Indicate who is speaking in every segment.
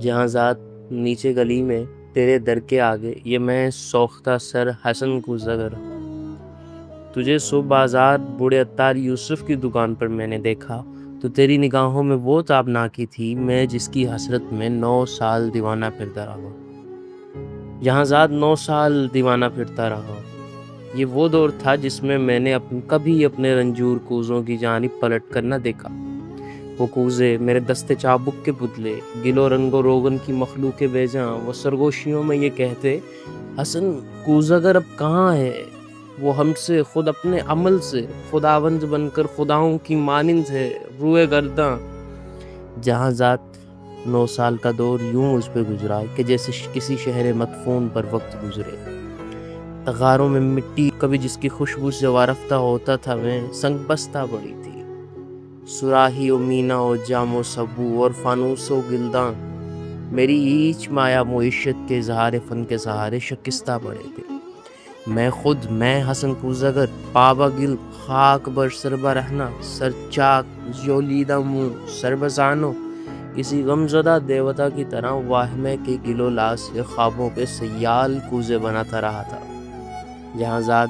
Speaker 1: جہاں ذات نیچے گلی میں تیرے در کے آگے، یہ میں سوختہ سر حسن کو زگر۔ تجھے صبح بازار بوڑھے عطار یوسف کی دکان پر میں نے دیکھا تو تیری نگاہوں میں وہ تابناکی تھی میں جس کی حسرت میں 9 سال دیوانہ پھرتا رہا۔ جہاں ذات 9 سال دیوانہ پھرتا رہا، یہ وہ دور تھا جس میں نے کبھی اپنے رنجور کوزوں کی جانب پلٹ کر نہ دیکھا۔ وہ کوزے میرے دستے چابک کے پتلے، گل و رنگ و روغن کی مخلوق بیجاں، وہ سرگوشیوں میں یہ کہتے حسن کوزگر اب کہاں ہے؟ وہ ہم سے خود اپنے عمل سے خداوند بن کر خداؤں کی مانند ہے روئے گرداں۔ جہاں ذات 9 سال کا دور یوں مجھ پہ گزرا کہ جیسے کسی شہر مدفون پر وقت گزرے۔ تغاروں میں مٹی کبھی جس کی خوشبو سے وارفتہ ہوتا تھا میں سنگ بستہ پڑی تھی۔ سراہی و مینا و جام و سبو اور فانوس و گلدان میری ایچ مایا معیشت کے اظہار فن کے سہارے شکستہ پڑے تھے۔ میں حسن کوزگر پابا گل خاک بر سر برہنا سر چاک جولیدہ منہ سر بزانو، کسی غمزدہ دیوتا کی طرح واہمے کے گلو لاس سے خوابوں کے سیال کوزے بناتا رہا تھا۔ جہاں ذات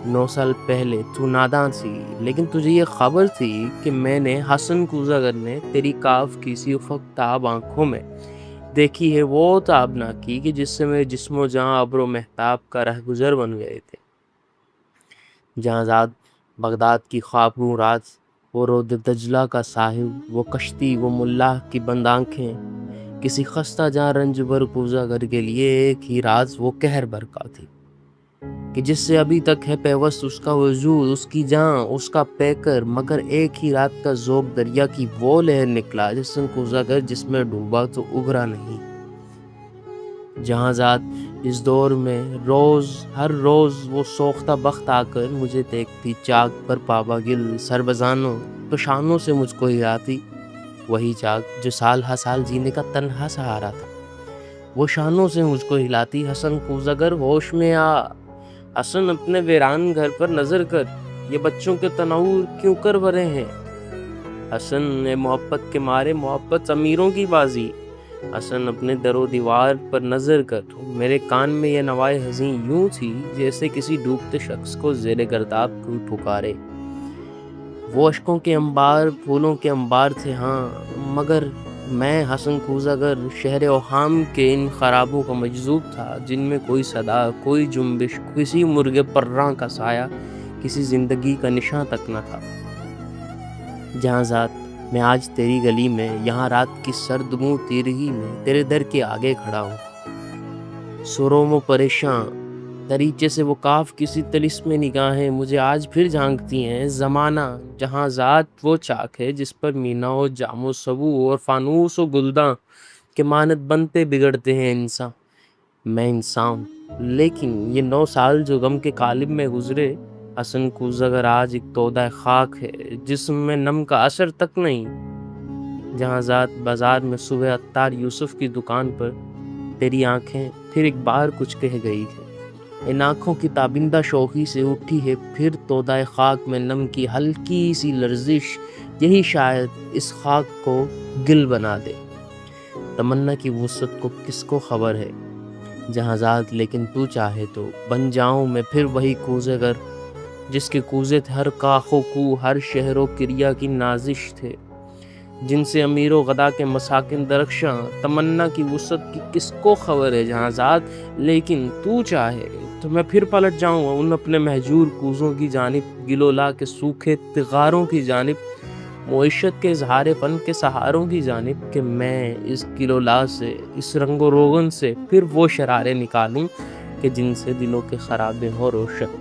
Speaker 1: 9 سال پہلے تو ناداں تھی، لیکن تجھے یہ خبر تھی کہ میں نے حسن کوزگر نے تیری کاف کی سی افق تاب آنکھوں میں دیکھی ہے وہ تابناکی کہ جس سے میرے جسم و جہاں ابر و مہتاب کا رہ گزر بن گئے تھے۔ جہاں ذات بغداد کی خوابگوں رات، وہ رود دجلہ کا ساحل، وہ کشتی، وہ ملا کی بند آنکھیں، کسی خستہ جاں رنج بر کوزگر کے لیے ایک ہی راز وہ قہر برقع تھی کہ جس سے ابھی تک ہے پیوست اس کا وجود، اس کی جان، اس کا پیکر، مگر ایک ہی رات کا ذوق دریا کی وہ لہر نکلا جسن کوزگر جس میں ڈوبا تو ابھرا نہیں۔ جہاں ذات اس دور میں ہر روز وہ سوختہ بخت آ کر مجھے دیکھتی چاک پر پابا گل سربزانوں پشانوں سے مجھ کو ہلاتی، وہی چاک جو سال ہر سال جینے کا تنہا سہارا تھا، وہ شانوں سے مجھ کو ہلاتی حسن کوزگر ہوش میں آ، حسن اپنے ویران گھر پر نظر کر، یہ بچوں کے تنور کیوں کر بھرے ہیں؟ حسن نے محبت کے مارے محبت امیروں کی بازی، حسن اپنے در و دیوار پر نظر کر، میرے کان میں یہ نوائے حزیں یوں تھی جیسے کسی ڈوبتے شخص کو زیر گرداب کوئی پکارے۔ وہ اشکوں کے انبار پھولوں کے انبار تھے ہاں، مگر میں حسن کوزگر شہر اوہام کے ان خرابوں کا مجذوب تھا جن میں کوئی صدا، کوئی جنبش، کسی مرغ پراں کا سایہ، کسی زندگی کا نشاں تک نہ تھا۔ جہاں ذات میں آج تیری گلی میں، یہاں رات کی سرد منہ تیرگی میں تیرے در کے آگے کھڑا ہوں، سروم و پریشاں دریچے سے وہ کاف کسی طلسم نگاہیں مجھے آج پھر جھانکتی ہیں۔ زمانہ جہاں ذات وہ چاک ہے جس پر مینا و جام و سبو اور فانوس و گلداں کے مانند بنتے بگڑتے ہیں انسان۔ میں انسان ہوں، لیکن یہ 9 سال جو غم کے قالب میں گزرے، حسن کوزگر آج ایک تودہ خاک ہے جسم میں نم کا اثر تک نہیں۔ جہاں ذات بازار میں صبح عطار یوسف کی دکان پر تیری آنکھیں پھر ایک بار کچھ کہہ گئی تھی، ان آنکھوں کی تابندہ شوخی سے اٹھی ہے پھر تودہ خاک میں نم کی ہلکی سی لرزش، یہی شاید اس خاک کو گل بنا دے۔ تمنا کی وسعت کو کس کو خبر ہے جہاں ذات، لیکن تو چاہے تو بن جاؤں میں پھر وہی کوزگر جس کے کوزے تھے ہر کاخ و کو، ہر شہر و کریا کی نازش تھے، جن سے امیر و غدا کے مساکن درخشاں۔ تمنا کی وسعت کی کس کو خبر ہے جہاں ذات، لیکن تو چاہے تو میں پھر پلٹ جاؤں ان اپنے مہجور کوزوں کی جانب، گلولا کے سوکھے تغاروں کی جانب، معیشت کے اظہار فن کے سہاروں کی جانب، کہ میں اس گلولا سے، اس رنگ و روغن سے پھر وہ شرارے نکالوں کہ جن سے دلوں کے خرابے ہو روشن۔